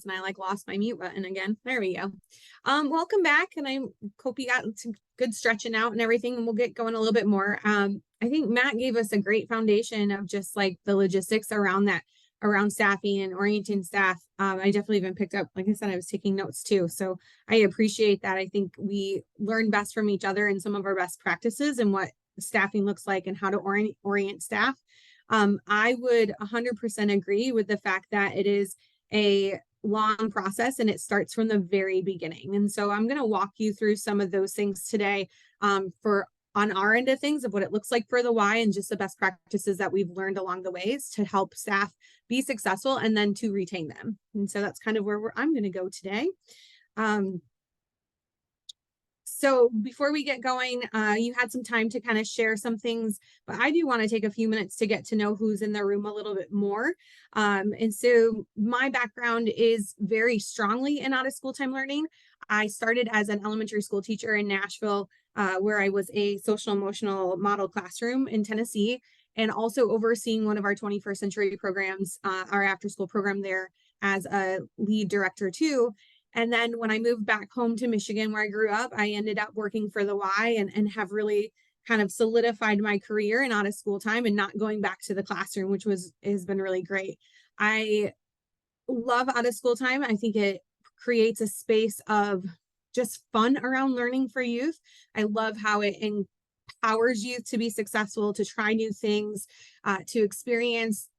and I lost my mute button again. There we go. Welcome back, and I hope you got some good stretching out and everything, and we'll get going a little bit more. I think Matt gave us a great foundation of just the logistics around that, around staffing and orienting staff. I definitely even picked up, like I said, I was taking notes too. So I appreciate that. I think we learn best from each other and some of our best practices and what staffing looks like and how to orient staff. I would 100% agree with the fact that it is a long process and it starts from the very beginning. And so I'm going to walk you through some of those things today for on our end of things of what it looks like for the why and just the best practices that we've learned along the ways to help staff be successful and then to retain them. And so that's kind of where I'm going to go today. So before we get going, you had some time to kind of share some things, but I do want to take a few minutes to get to know who's in the room a little bit more. And so my background is very strongly in out of school time learning. I started as an elementary school teacher in Nashville, where I was a social emotional model classroom in Tennessee, and also overseeing one of our 21st century programs, our after school program there as a lead director too. And then when I moved back home to Michigan, where I grew up, I ended up working for the Y and have really kind of solidified my career in out of school time and not going back to the classroom, which has been really great. I love out of school time. I think it creates a space of just fun around learning for youth. I love how it empowers youth to be successful, to try new things, to experience,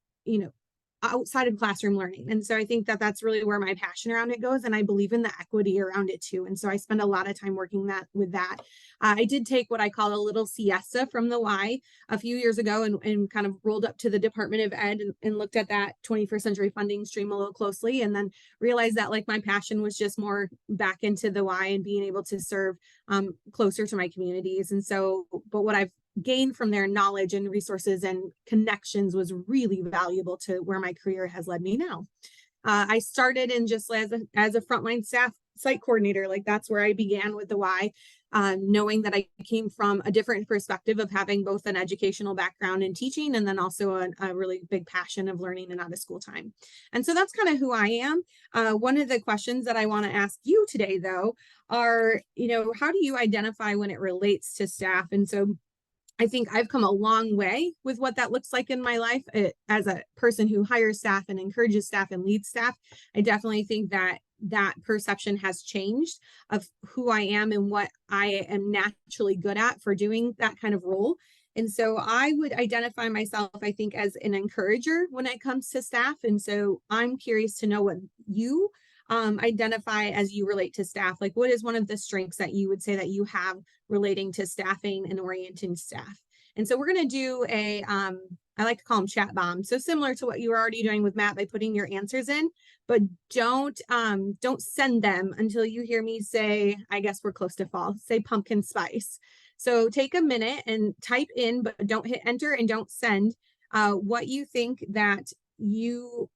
outside of classroom learning. And so I think that that's really where my passion around it goes. And I believe in the equity around it too. And so I spend a lot of time working with that. I did take what I call a little siesta from the Y a few years ago and kind of rolled up to the Department of Ed and looked at that 21st century funding stream a little closely, and then realized that my passion was just more back into the Y and being able to serve closer to my communities. And so, but what I've gained from their knowledge and resources and connections was really valuable to where my career has led me now. I started in just as a frontline staff site coordinator. That's where I began with the Y, knowing that I came from a different perspective of having both an educational background in teaching and then also a really big passion of learning and out of school time. And so that's kind of who I am. One of the questions that I want to ask you today, though, are, how do you identify when it relates to staff? And so I think I've come a long way with what that looks like in my life as a person who hires staff and encourages staff and leads staff. I definitely think that perception has changed of who I am and what I am naturally good at for doing that kind of role. And so I would identify myself, I think, as an encourager when it comes to staff. And so I'm curious to know what you identify as you relate to staff. What is one of the strengths that you would say that you have relating to staffing and orienting staff? And so we're going to do I like to call them chat bombs. So similar to what you were already doing with Matt by putting your answers in, but don't send them until you hear me say, I guess we're close to fall, say pumpkin spice. So take a minute and type in, but don't hit enter and don't send what you think that you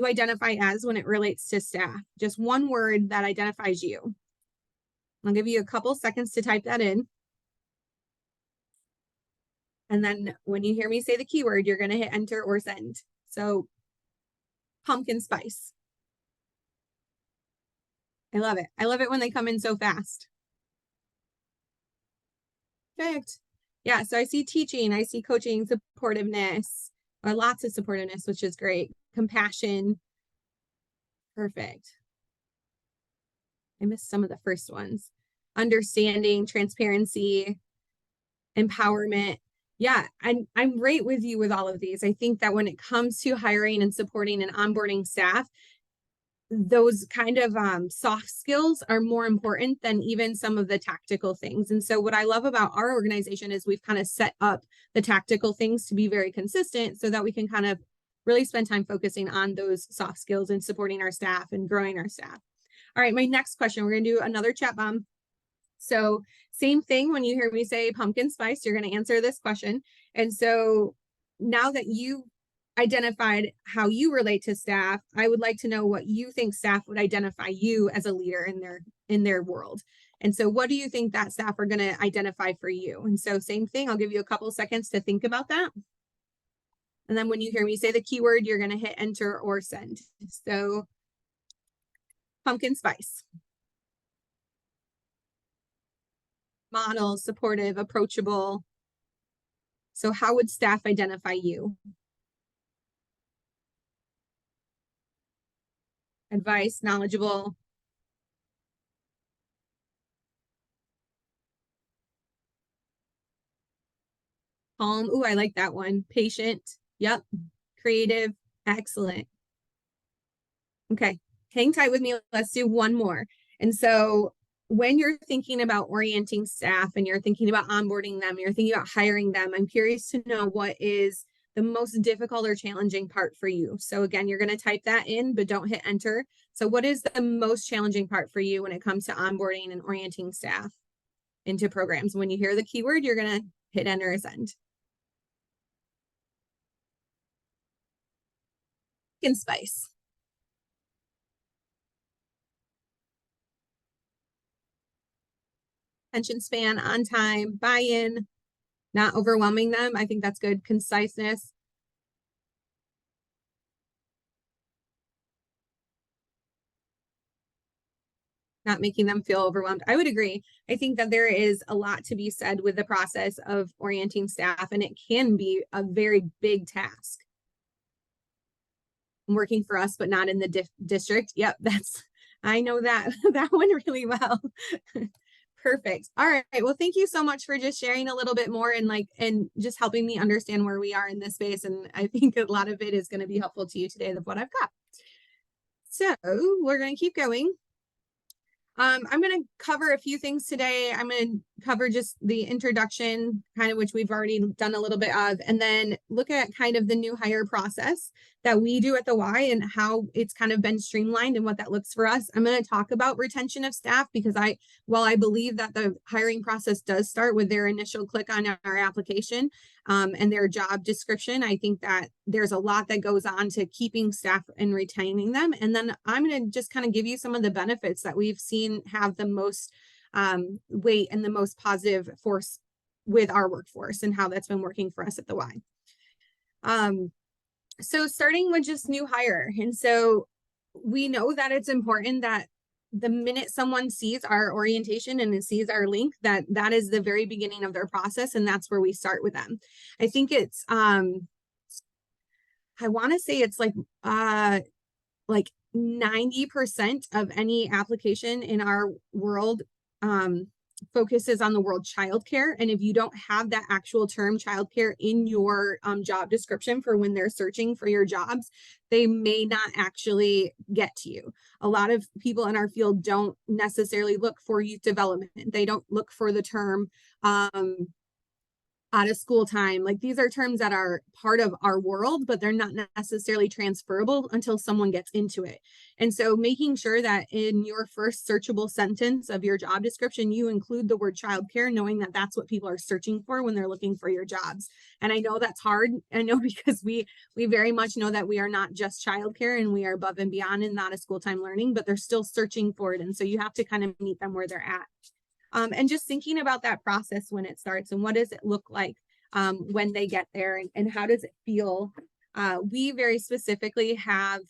identify as when it relates to staff. Just one word that identifies you. I'll give you a couple seconds to type that in. And then when you hear me say the keyword, you're going to hit enter or send. So pumpkin spice. I love it. I love it when they come in so fast. Perfect. Yeah, so I see teaching, I see coaching, supportiveness, or lots of supportiveness, which is great. Compassion. Perfect. I missed some of the first ones. Understanding, transparency, empowerment. Yeah, I'm right with you with all of these. I think that when it comes to hiring and supporting and onboarding staff, those kind of soft skills are more important than even some of the tactical things. And so what I love about our organization is we've kind of set up the tactical things to be very consistent so that we can kind of really spend time focusing on those soft skills and supporting our staff and growing our staff. All right, my next question, we're going to do another chat bomb. So same thing, when you hear me say pumpkin spice, you're going to answer this question. And so now that you identified how you relate to staff, I would like to know what you think staff would identify you as a leader in their world. And so what do you think that staff are going to identify for you? And so same thing, I'll give you a couple seconds to think about that. And then when you hear me say the keyword, you're going to hit enter or send. So Pumpkin spice. Model, supportive, approachable. So how would staff identify you? Advice, knowledgeable, calm. Ooh, I like that one. Patient. Yep. Creative. Excellent. Okay. Hang tight with me. Let's do one more. And so when you're thinking about orienting staff and you're thinking about onboarding them, you're thinking about hiring them, I'm curious to know what is the most difficult or challenging part for you. So again, you're going to type that in, but don't hit enter. So what is the most challenging part for you when it comes to onboarding and orienting staff into programs? When you hear the keyword, you're going to hit enter or send. Pumpkin spice. Attention span, on time, buy-in, not overwhelming them. I think that's good. Conciseness. Not making them feel overwhelmed. I would agree. I think that there is a lot to be said with the process of orienting staff, and it can be a very big task. Working for us, but not in the district. Yep, I know that that one really well. Perfect. All right. Well, thank you so much for just sharing a little bit more and just helping me understand where we are in this space. And I think a lot of it is going to be helpful to you today of what I've got. So we're going to keep going. I'm going to cover a few things today. I'm going to cover just the introduction, kind of, which we've already done a little bit of, and then look at kind of the new hire process that we do at the Y and how it's kind of been streamlined and what that looks for us. I'm going to talk about retention of staff because while I believe that the hiring process does start with their initial click on our application and their job description, I think that there's a lot that goes on to keeping staff and retaining them. And then I'm going to just kind of give you some of the benefits that we've seen have the most weight and the most positive force with our workforce and how that's been working for us at the Y. So starting with just new hire. And so we know that it's important that the minute someone sees our orientation and sees our link, that is the very beginning of their process. And that's where we start with them. I think it's, I want to say it's like 90% of any application in our world focuses on the word childcare. And if you don't have that actual term childcare in your job description for when they're searching for your jobs, they may not actually get to you. A lot of people in our field don't necessarily look for youth development. They don't look for the term out of school time. Like, these are terms that are part of our world, but they're not necessarily transferable until someone gets into it. And so making sure that in your first searchable sentence of your job description, you include the word childcare, knowing that that's what people are searching for when they're looking for your jobs. And I know that's hard. I know because we very much know that we are not just childcare and we are above and beyond and not a school time learning, but they're still searching for it. And so you have to kind of meet them where they're at. And just thinking about that process when it starts and what does it look like when they get there and how does it feel? We very specifically have,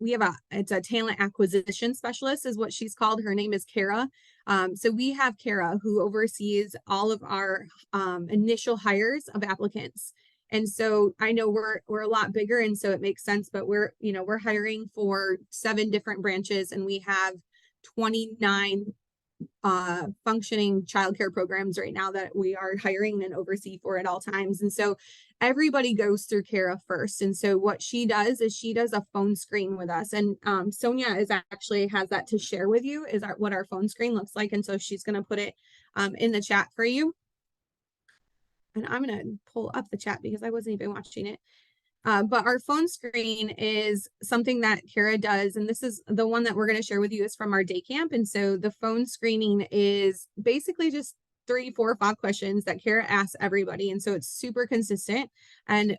it's a talent acquisition specialist is what she's called. Her name is Kara. So we have Kara who oversees all of our initial hires of applicants. And so I know we're a lot bigger, and so it makes sense, but we're hiring for 7 different branches, and we have 29 functioning childcare programs right now that we are hiring and oversee for at all times. And so everybody goes through Kara first. And so what she does is she does a phone screen with us. And Sonia has that to share with you, what our phone screen looks like. And so she's going to put it in the chat for you. And I'm going to pull up the chat because I wasn't even watching it. But our phone screen is something that Kara does. And this is the one that we're going to share with you is from our day camp. And so the phone screening is basically just 3, 4, 5 questions that Kara asks everybody. And so it's super consistent and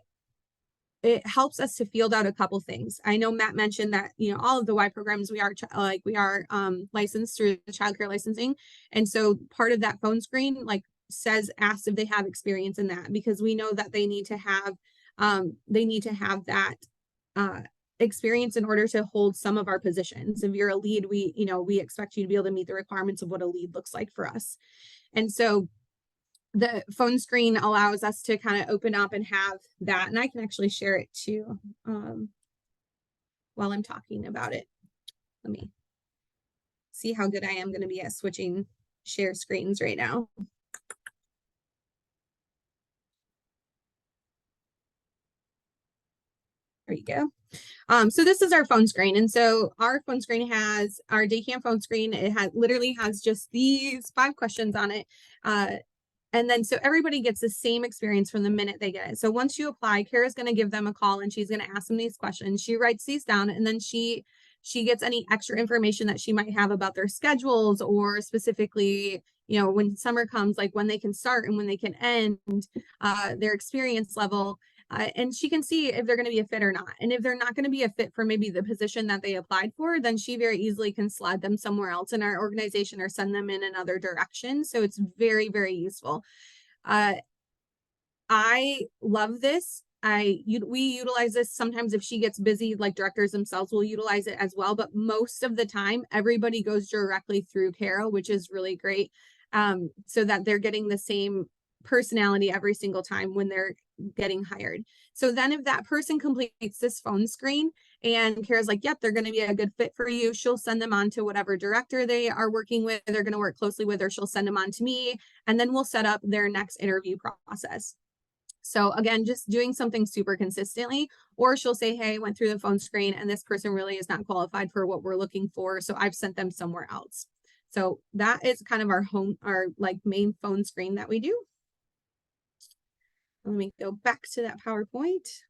it helps us to field out a couple things. I know Matt mentioned that, all of the Y programs, we are licensed through the childcare licensing. And so part of that phone screen, asks if they have experience in that, because we know that they need to have that experience in order to hold some of our positions. If you're a lead, we expect you to be able to meet the requirements of what a lead looks like for us. And so the phone screen allows us to kind of open up and have that. And I can actually share it too while I'm talking about it. Let me see how good I am going to be at switching share screens right now. There you go. So this is our phone screen. And so our phone screen has our Daycam phone screen. It literally has just these 5 questions on it. And then so everybody gets the same experience from the minute they get it. So once you apply, Kara's going to give them a call and she's going to ask them these questions. She writes these down, and then she gets any extra information that she might have about their schedules, or specifically, when summer comes, like when they can start and when they can end, their experience level. And she can see if they're going to be a fit or not. And if they're not going to be a fit for maybe the position that they applied for, then she very easily can slide them somewhere else in our organization or send them in another direction. So it's very, very useful. I love this. We utilize this sometimes if she gets busy, like directors themselves will utilize it as well. But most of the time, everybody goes directly through Kara, which is really great, so that they're getting the same personality every single time when they're getting hired. So then if that person completes this phone screen and Kara's like, yep, they're going to be a good fit for you, she'll send them on to whatever director they are working with, they're going to work closely with, or she'll send them on to me, and then we'll set up their next interview process. So again, just doing something super consistently, or she'll say, hey, I went through the phone screen and this person really is not qualified for what we're looking for, so I've sent them somewhere else. So that is kind of our like main phone screen that we do. Let me go back to that PowerPoint.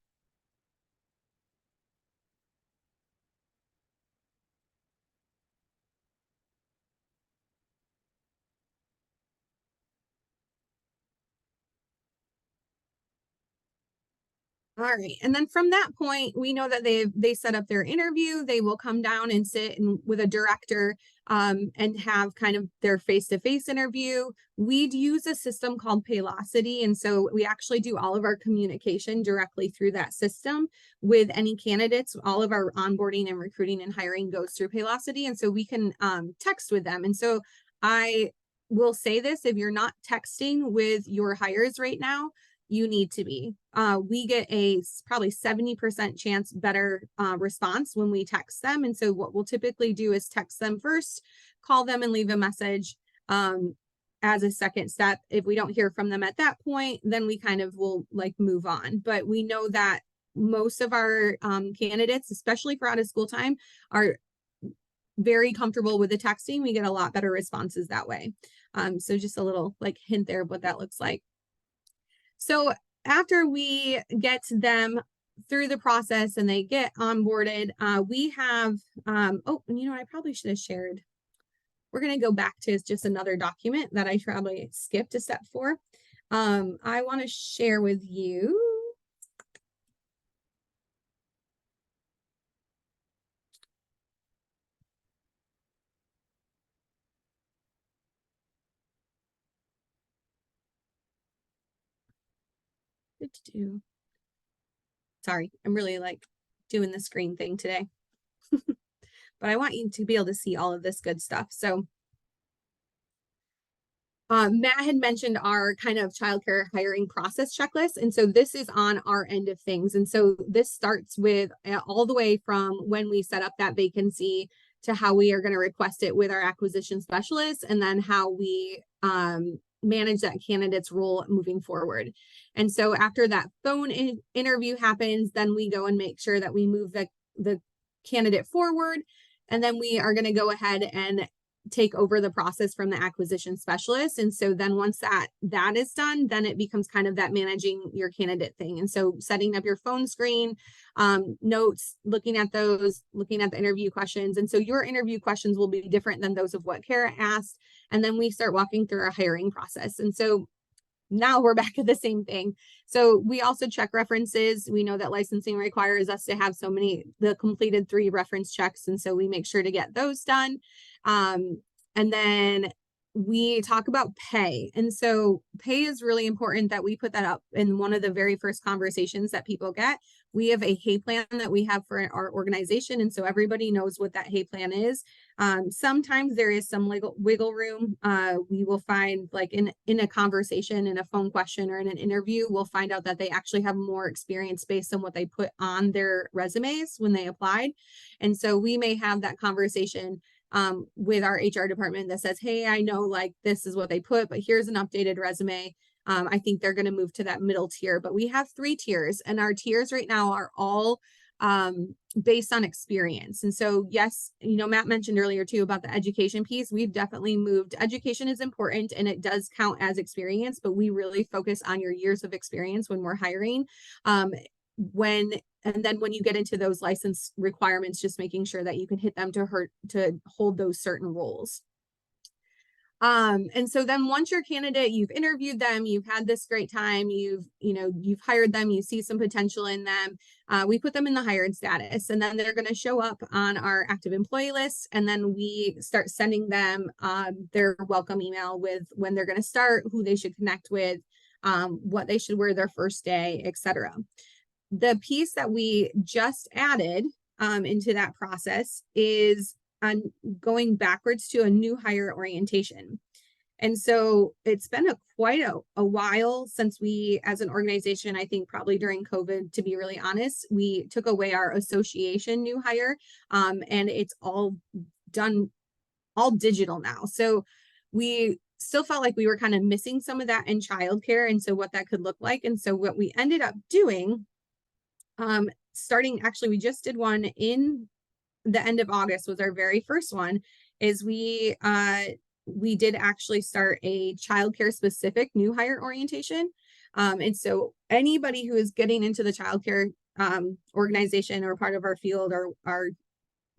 All right. And then from that point, we know that they set up their interview. They will come down and sit with a director and have kind of their face-to-face interview. We'd use a system called Paylocity. And so we actually do all of our communication directly through that system with any candidates. All of our onboarding and recruiting and hiring goes through Paylocity. And so we can text with them. And so I will say this, if you're not texting with your hires right now, you need to be. We get a probably 70% chance better response when we text them. And so what we'll typically do is text them first, call them and leave a message as a second step. If we don't hear from them at that point, then we kind of will like move on. But we know that most of our candidates, especially for out of school time, are very comfortable with the texting. We get a lot better responses that way. So just a little like hint there of what that looks like. So after we get them through the process and they get onboarded, we have, oh, you know, I probably should have shared. We're going to go back to just another document that I probably skipped a step for. I want to share with you. Sorry, I'm really like doing the screen thing today. But I want you to be able to see all of this good stuff. So Matt had mentioned our kind of childcare hiring process checklist. And so this is on our end of things. And so this starts with all the way from when we set up that vacancy to how we are going to request it with our acquisition specialist, and then how we manage that candidate's role moving forward. And so after that phone interview happens, then we go and make sure that we move the candidate forward. And then we are going to go ahead and take over the process from the acquisition specialist. And so then once that is done, then it becomes kind of that managing your candidate thing. And so setting up your phone screen, notes, looking at those, looking at the interview questions. And so your interview questions will be different than those of what Kara asked. And then we start walking through our hiring process. And so now we're back at the same thing. So we also check references. We know that licensing requires us to have the completed 3 reference checks. And so we make sure to get those done. And then we talk about pay. And so pay is really important that we put that up in one of the very first conversations that people get. We have a hay plan that we have for our organization, and so everybody knows what that hay plan is. Sometimes there is some wiggle room. We will find, like in a conversation, in a phone question, or in an interview, we'll find out that they actually have more experience based on what they put on their resumes when they applied. And so we may have that conversation with our HR department that says, hey, I know like this is what they put, but here's an updated resume. I think they're going to move to that middle tier, but we have 3 tiers, and our tiers right now are all based on experience. And so, yes, you know, Matt mentioned earlier too about the education piece. We've definitely moved. Education is important and it does count as experience, but we really focus on your years of experience when we're hiring. And then when you get into those license requirements, just making sure that you can hit them to hold those certain roles. And so then once you're a candidate, you've interviewed them, you've had this great time, you've hired them, you see some potential in them. We put them in the hired status, and then they're going to show up on our active employee list. And then we start sending them their welcome email with when they're going to start, who they should connect with, what they should wear their first day, etc. The piece that we just added into that process is on going backwards to a new hire orientation. And so it's been quite a while since we, as an organization, I think probably during COVID, to be really honest, we took away our association new hire, and it's all done all digital now. So we still felt like we were kind of missing some of that in childcare, and so what that could look like. And so what we ended up doing, actually, we just did one in the end of August was our very first one, is we did actually start a childcare specific new hire orientation. And so anybody who is getting into the childcare organization or part of our field or our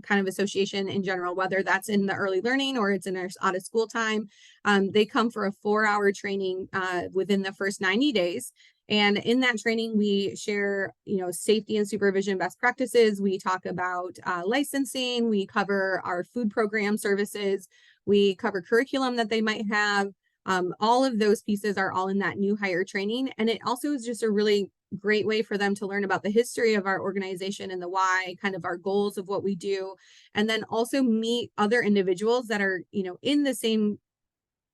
kind of association in general, whether that's in the early learning or it's in our out of school time, they come for a 4-hour training within the first 90 days. And in that training, we share, safety and supervision best practices. We talk about licensing. We cover our food program services. We cover curriculum that they might have. All of those pieces are all in that new hire training. And it also is just a really great way for them to learn about the history of our organization and the why, kind of our goals of what we do. And then also meet other individuals that are, in the same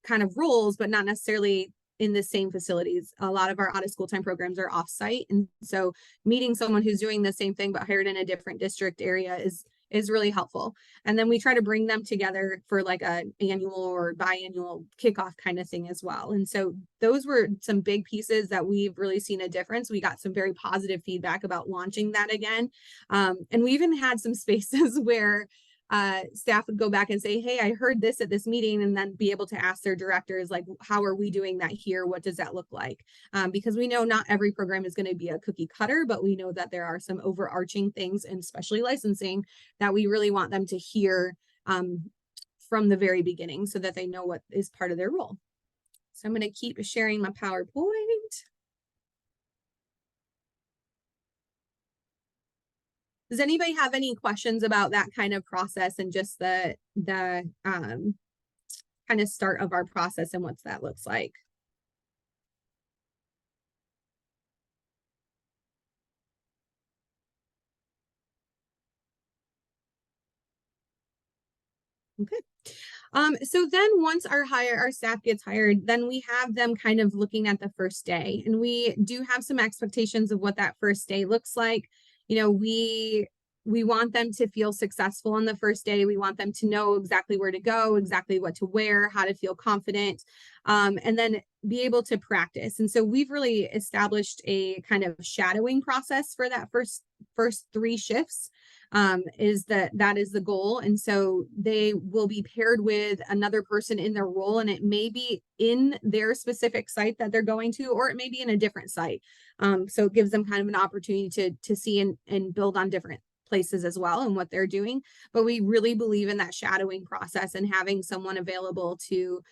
kind of roles, but not necessarily in the same facilities. A lot of our out of school time programs are offsite. And so meeting someone who's doing the same thing, but hired in a different district area is really helpful. And then we try to bring them together for like an annual or biannual kickoff kind of thing as well. And so those were some big pieces that we've really seen a difference. We got some very positive feedback about launching that again. And we even had some spaces where staff would go back and say, hey, I heard this at this meeting, and then be able to ask their directors, like, how are we doing that here? What does that look like? Because we know not every program is going to be a cookie cutter, but we know that there are some overarching things, and especially licensing, that we really want them to hear from the very beginning so that they know what is part of their role. So I'm going to keep sharing my PowerPoint. Does anybody have any questions about that kind of process and just the kind of start of our process and what that looks like? Okay. So then once our staff gets hired, then we have them kind of looking at the first day, and we do have some expectations of what that first day looks like. We want them to feel successful on the first day. We want them to know exactly where to go, exactly what to wear, how to feel confident, and then be able to practice. And so we've really established a kind of shadowing process for that first 3 shifts. That is the goal. And so they will be paired with another person in their role, and it may be in their specific site that they're going to, or it may be in a different site. So it gives them kind of an opportunity to see and build on different places as well and what they're doing. But we really believe in that shadowing process and having someone available to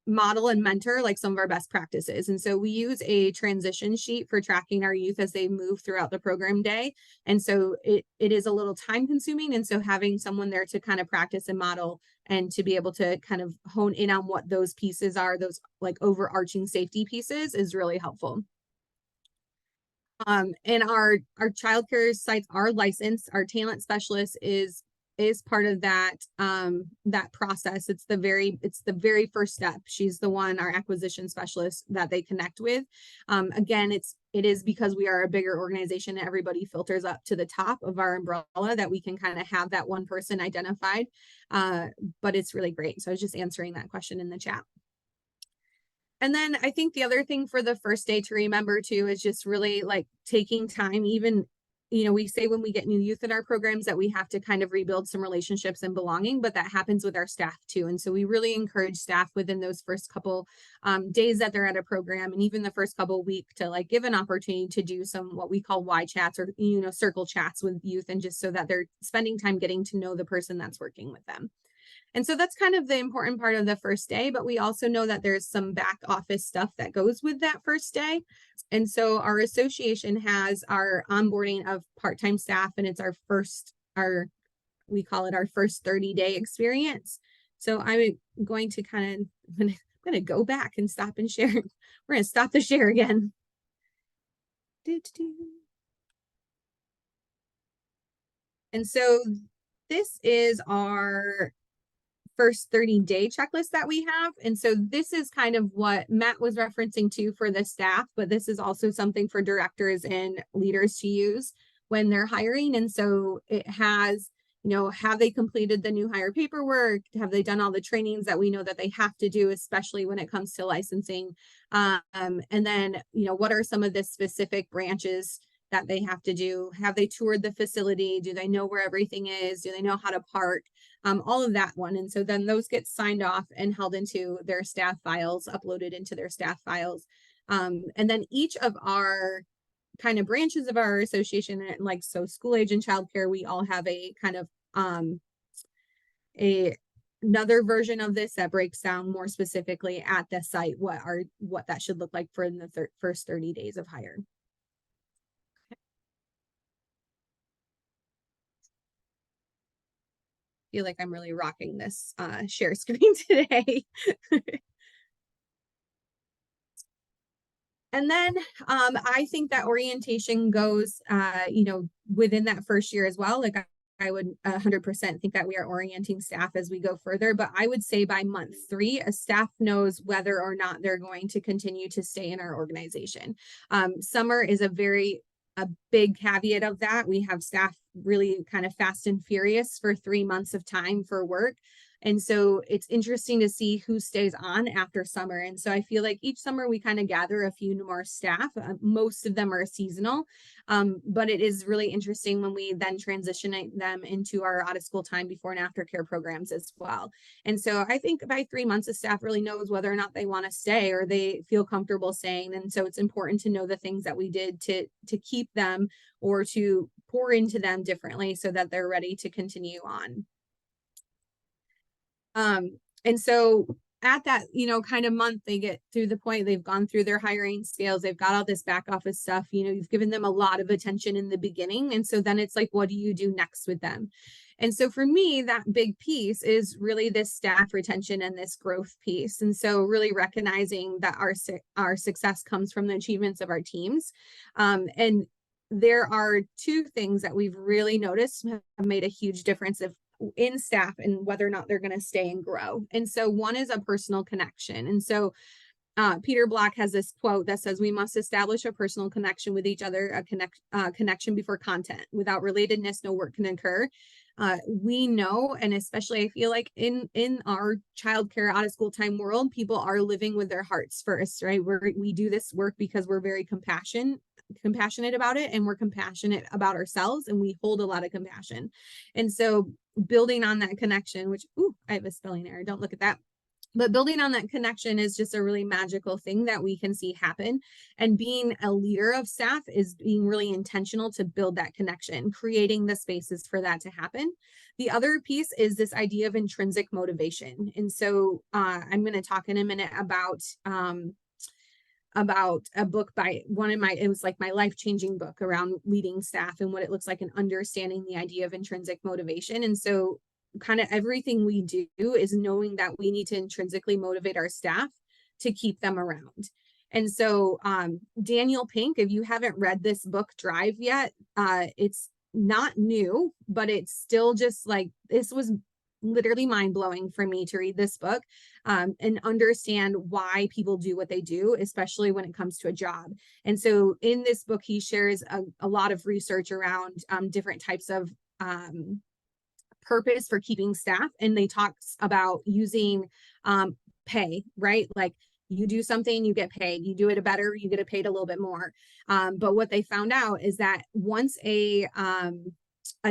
model and mentor like some of our best practices. And so we use a transition sheet for tracking our youth as they move throughout the program day. And so it is a little time consuming. And so having someone there to kind of practice and model and to be able to kind of hone in on what those pieces are, those like overarching safety pieces, is really helpful. And our childcare sites are licensed. Our talent specialist is part of that that process. It's the very first step. She's the one, our acquisition specialist, that they connect with. Again, it is because we are a bigger organization and everybody filters up to the top of our umbrella that we can kind of have that one person identified. But it's really great. So I was just answering that question in the chat. And then I think the other thing for the first day to remember too is just really like taking time. Even, we say when we get new youth in our programs that we have to kind of rebuild some relationships and belonging, but that happens with our staff too. And so we really encourage staff within those first couple days that they're at a program, and even the first couple weeks, to like give an opportunity to do some what we call Y chats, or circle chats with youth, and just so that they're spending time getting to know the person that's working with them. And so that's kind of the important part of the first day, but we also know that there's some back office stuff that goes with that first day. And so our association has our onboarding of part-time staff, and it's we call it our first 30-day experience. So I'm going to go back and stop and share. We're going to stop the share again. And so this is our first 30-day checklist that we have. And so this is kind of what Matt was referencing to for the staff, but this is also something for directors and leaders to use when they're hiring. And so it has, have they completed the new hire paperwork? Have they done all the trainings that we know that they have to do, especially when it comes to licensing? And then, what are some of the specific branches that they have to do? Have they toured the facility? Do they know where everything is? Do they know how to park? All of that one. And so then those get signed off and held into their staff files, uploaded into their staff files. And then each of our kind of branches of our association, like so school age and childcare, we all have a kind of another version of this that breaks down more specifically at the site what that should look like for in the first 30 days of hire. Feel like I'm really rocking this share screen today. And then I think that orientation goes, within that first year as well. Like I would 100% think that we are orienting staff as we go further, but I would say by month 3, a staff knows whether or not they're going to continue to stay in our organization. Summer is a big caveat of that. We have staff really kind of fast and furious for 3 months of time for work. And so it's interesting to see who stays on after summer. And so I feel like each summer we kind of gather a few more staff. Most of them are seasonal, but it is really interesting when we then transition them into our out of school time before and after care programs as well. And so I think by 3 months, the staff really knows whether or not they want to stay or they feel comfortable staying. And so it's important to know the things that we did to keep them or to pour into them differently so that they're ready to continue on. And so at that, kind of month, they get through the point, they've gone through their hiring scales, they've got all this back office stuff, you've given them a lot of attention in the beginning. And so then it's like, what do you do next with them? And so for me, that big piece is really this staff retention and this growth piece. And so really recognizing that our success comes from the achievements of our teams. And there are 2 things that we've really noticed have made a huge difference in staff and whether or not they're going to stay and grow. And so one is a personal connection. And so Peter Block has this quote that says, we must establish a personal connection with each other, a connection before content. Without relatedness, no work can occur. We know, and especially I feel like in our childcare out of school time world, people are living with their hearts first, right? We do this work because we're very compassionate about it, and we're compassionate about ourselves, and we hold a lot of compassion. And so building on that connection, which, I have a spelling error, don't look at that. But building on that connection is just a really magical thing that we can see happen. And being a leader of staff is being really intentional to build that connection, creating the spaces for that to happen. The other piece is this idea of intrinsic motivation. And so I'm going to talk in a minute about a book by it was like my life-changing book around leading staff and what it looks like and understanding the idea of intrinsic motivation. And so kind of everything we do is knowing that we need to intrinsically motivate our staff to keep them around. And so Daniel Pink, if you haven't read this book, Drive, yet, it's not new, but it's still just like, this was literally mind-blowing for me to read this book and understand why people do what they do, especially when it comes to a job. And so in this book, he shares a lot of research around different types of purpose for keeping staff. And they talks about using pay, right? Like, you do something, you get paid. You do it better, you get paid a little bit more. But what they found out is that once a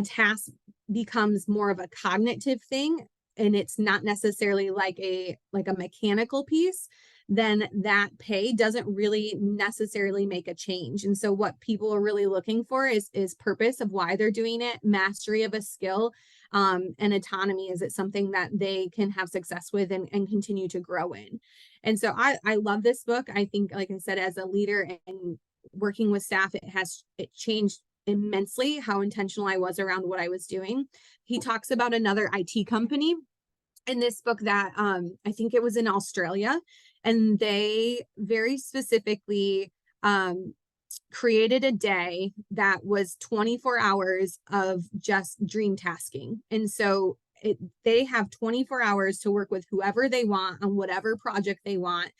task becomes more of a cognitive thing, and it's not necessarily like a mechanical piece, then that pay doesn't really necessarily make a change. And so what people are really looking for is purpose of why they're doing it, mastery of a skill, and autonomy. Is it something that they can have success with and continue to grow in? And so I love this book. I think, like I said, as a leader and working with staff, it changed immensely how intentional I was around what I was doing. He talks about another IT company in this book that I think it was in Australia, and they very specifically created a day that was 24 hours of just dream tasking. And so they have 24 hours to work with whoever they want on whatever project they want.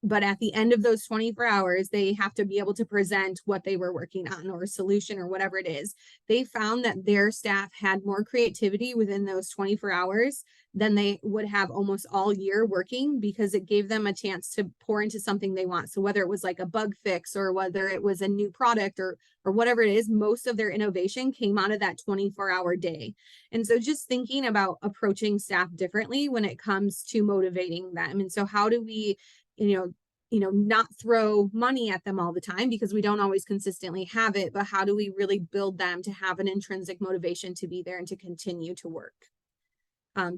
But at the end of those 24 hours, they have to be able to present what they were working on, or a solution, or whatever it is. They found that their staff had more creativity within those 24 hours than they would have almost all year working, because it gave them a chance to pour into something they want. So whether it was like a bug fix, or whether it was a new product, or whatever it is, most of their innovation came out of that 24-hour day. And so just thinking about approaching staff differently when it comes to motivating them. And so how do we not throw money at them all the time, because we don't always consistently have it, but how do we really build them to have an intrinsic motivation to be there and to continue to work?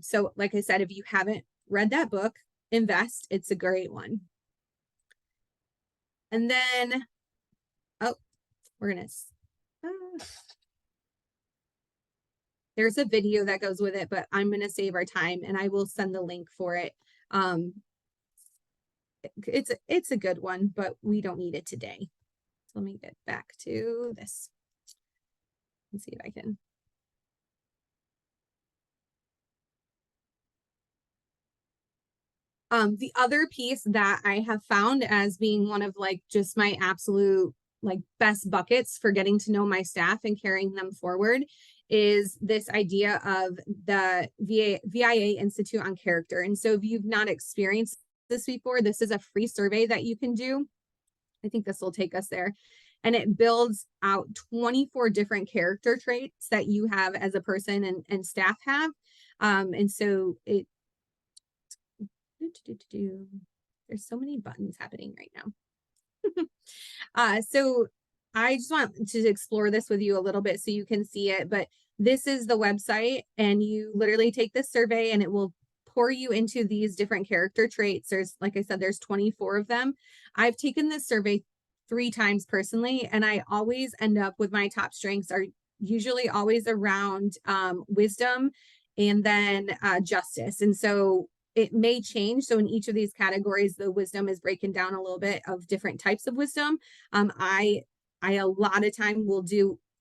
So like I said, if you haven't read that book, Invest, it's a great one. And then, there's a video that goes with it, but I'm going to save our time and I will send the link for it. It's a good one, but we don't need it today. So let me get back to this and see if I can. The other piece that I have found as being one of just my absolute best buckets for getting to know my staff and carrying them forward is this idea of the VIA Institute on Character. And so if you've not experienced this before, this is a free survey that you can do. I think this will take us there. And it builds out 24 different character traits that you have as a person and staff have. And so there's so many buttons happening right now. So I just want to explore this with you a little bit so you can see it, but this is the website, and you literally take this survey and it will pour you into these different character traits. There's, like I said, there's 24 of them. I've taken this survey 3 times personally, and I always end up with my top strengths are usually always around wisdom and then justice. And so it may change. So in each of these categories, the wisdom is breaking down a little bit of different types of wisdom. I a lot of time will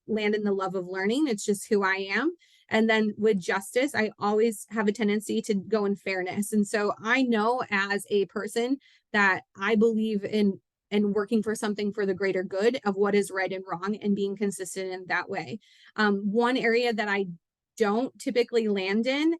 land in the love of learning. It's just who I am. And then with justice, I always have a tendency to go in fairness. And so I know as a person that I believe in working for something for the greater good of what is right and wrong, and being consistent in that way. One area that I don't typically land in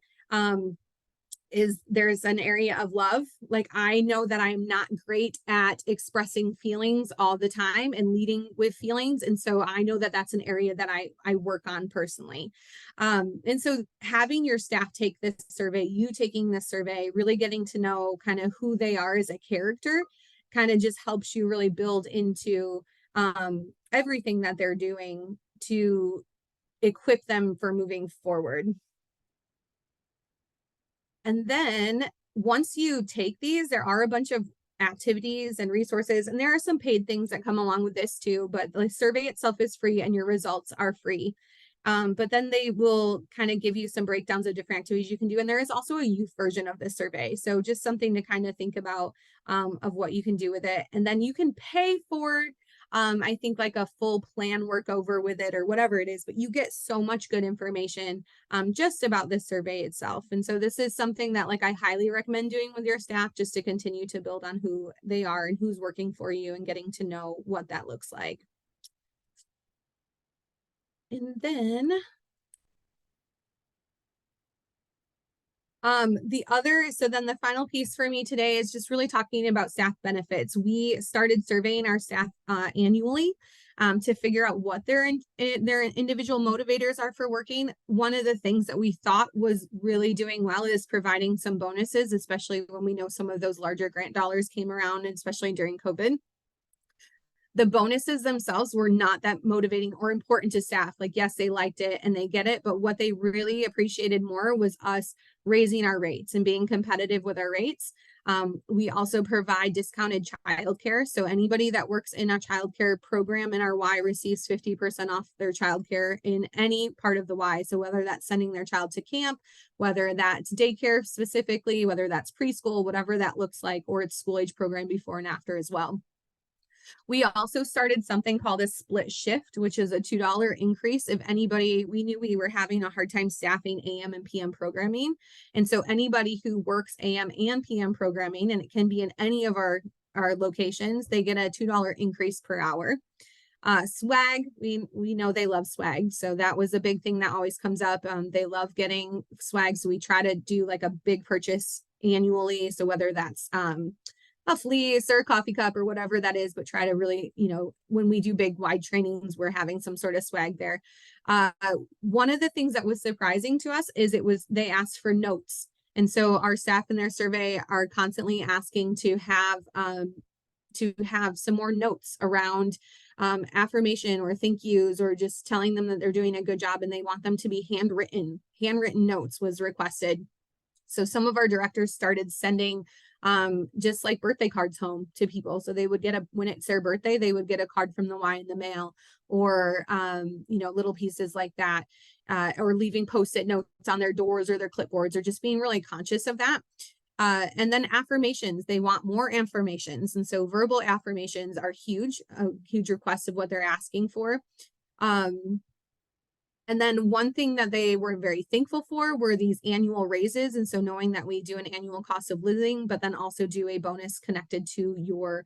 is there's an area of love. Like, I know that I'm not great at expressing feelings all the time and leading with feelings. And so I know that that's an area that I work on personally. And so having your staff take this survey, you taking this survey, really getting to know kind of who they are as a character, kind of just helps you really build into everything that they're doing to equip them for moving forward. And then once you take these, there are a bunch of activities and resources, and there are some paid things that come along with this too, but the survey itself is free and your results are free. But then they will kind of give you some breakdowns of different activities you can do. And there is also a youth version of this survey. So just something to kind of think about of what you can do with it. And then you can pay for, I think like a full plan work over with it or whatever it is, but you get so much good information just about this survey itself. And so this is something that like I highly recommend doing with your staff just to continue to build on who they are and who's working for you and getting to know what that looks like. And then so then the final piece for me today is just really talking about staff benefits. We started surveying our staff annually to figure out what their individual motivators are for working. One of the things that we thought was really doing well is providing some bonuses, especially when we know some of those larger grant dollars came around, especially during COVID. The bonuses themselves were not that motivating or important to staff. Like, yes, they liked it and they get it, but what they really appreciated more was us raising our rates and being competitive with our rates. We also provide discounted childcare. So anybody that works in a childcare program in our Y receives 50% off their childcare in any part of the Y. So whether that's sending their child to camp, whether that's daycare specifically, whether that's preschool, whatever that looks like, or it's school age program before and after as well. We also started something called a split shift, which is a $2 increase if anybody, we knew we were having a hard time staffing AM and PM programming. And so anybody who works AM and PM programming, and it can be in any of our locations, they get a $2 increase per hour. Swag, we know they love swag. So that was a big thing that always comes up. They love getting swag. So we try to do like a big purchase annually. So whether that's a fleece or a coffee cup or whatever that is, but try to really, when we do big wide trainings, we're having some sort of swag there. One of the things that was surprising to us is they asked for notes. And so our staff in their survey are constantly asking to have some more notes around affirmation or thank yous, or just telling them that they're doing a good job, and they want them to be handwritten notes was requested. So some of our directors started sending just like birthday cards home to people. So they would get when it's their birthday, they would get a card from the Y in the mail, or, little pieces like that, or leaving Post-it notes on their doors or their clipboards, or just being really conscious of that. And then affirmations, they want more affirmations. And so verbal affirmations are a huge request of what they're asking for. And then one thing that they were very thankful for were these annual raises. And so knowing that we do an annual cost of living, but then also do a bonus connected to your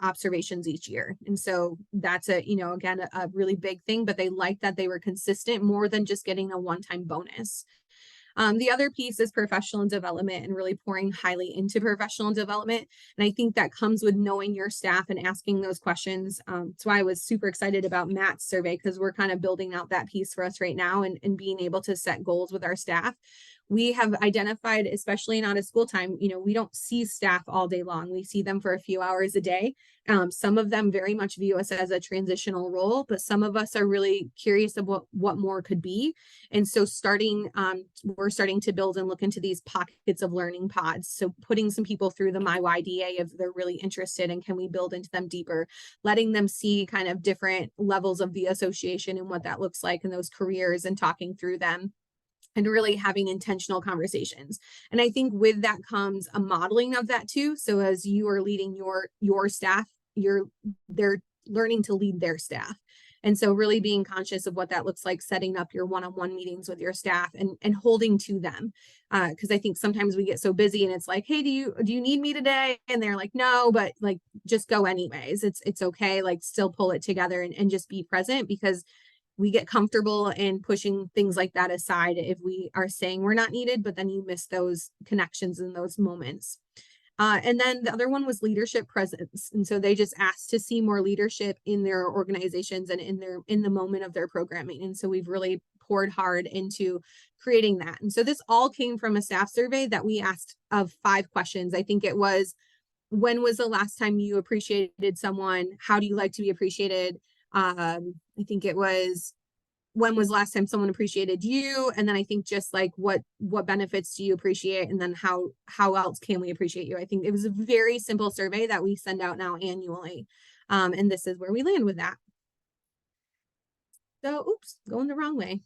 observations each year. And so that's again, a really big thing, but they liked that they were consistent more than just getting a one-time bonus. The other piece is professional development and really pouring highly into professional development. And I think that comes with knowing your staff and asking those questions. That's why I was super excited about Matt's survey, because we're kind of building out that piece for us right now, and being able to set goals with our staff. We have identified, especially in out of school time, we don't see staff all day long. We see them for a few hours a day. Some of them very much view us as a transitional role, but some of us are really curious of what more could be. And so we're starting to build and look into these pockets of learning pods. So putting some people through the MyYDA if they're really interested, and can we build into them deeper, letting them see kind of different levels of the association and what that looks like in those careers, and talking through them, and really having intentional conversations. And I think with that comes a modeling of that too. So as you are leading your staff, they're learning to lead their staff. And so really being conscious of what that looks like, setting up your one-on-one meetings with your staff, and holding to them. Because I think sometimes we get so busy and it's like, hey, do you need me today? And they're like, no, but like, just go anyways. It's okay. Like, still pull it together and just be present, because we get comfortable in pushing things like that aside if we are saying we're not needed, but then you miss those connections in those moments. And then the other one was leadership presence. And so they just asked to see more leadership in their organizations and in the moment of their programming. And so we've really poured hard into creating that. And so this all came from a staff survey that we asked of 5 questions. I think it was, when was the last time you appreciated someone? How do you like to be appreciated? I think it was, when was the last time someone appreciated you? And then I think just like, what benefits do you appreciate? And then how else can we appreciate you? I think it was a very simple survey that we send out now annually. And this is where we land with that. So, oops, going the wrong way.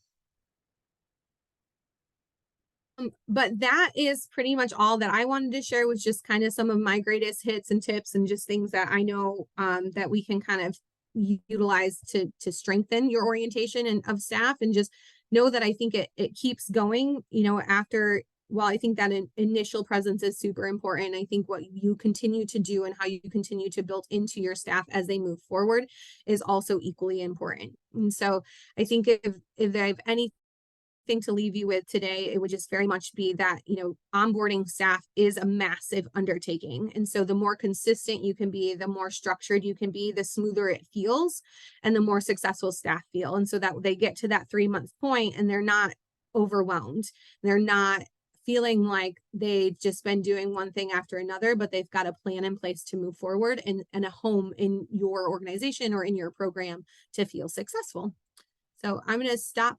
But that is pretty much all that I wanted to share, was just kind of some of my greatest hits and tips and just things that I know that we can kind of utilize to strengthen your orientation and of staff, and just know that I think it keeps going, after. Well, I think that initial presence is super important. I think what you continue to do and how you continue to build into your staff as they move forward is also equally important. And so I think if I have any thing to leave you with today, it would just very much be that, onboarding staff is a massive undertaking. And so the more consistent you can be, the more structured you can be, the smoother it feels and the more successful staff feel. And so that they get to that 3 month point and they're not overwhelmed. They're not feeling like they've just been doing one thing after another, but they've got a plan in place to move forward and a home in your organization or in your program to feel successful. So I'm going to stop